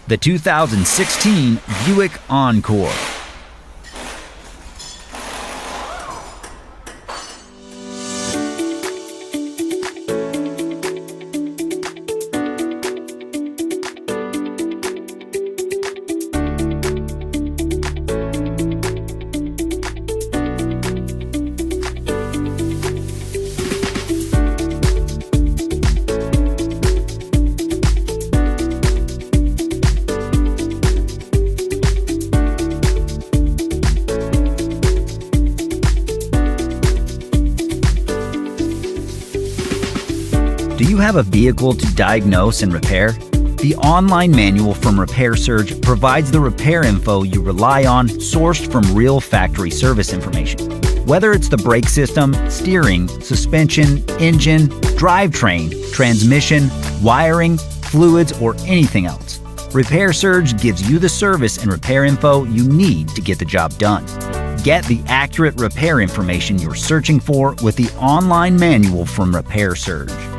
The 2016 Buick Encore. Do you have a vehicle to diagnose and repair? The online manual from Repair Surge provides the repair info you rely on, sourced from real factory service information. Whether it's the brake system, steering, suspension, engine, drivetrain, transmission, wiring, fluids, or anything else, Repair Surge gives you the service and repair info you need to get the job done. Get the accurate repair information you're searching for with the online manual from Repair Surge.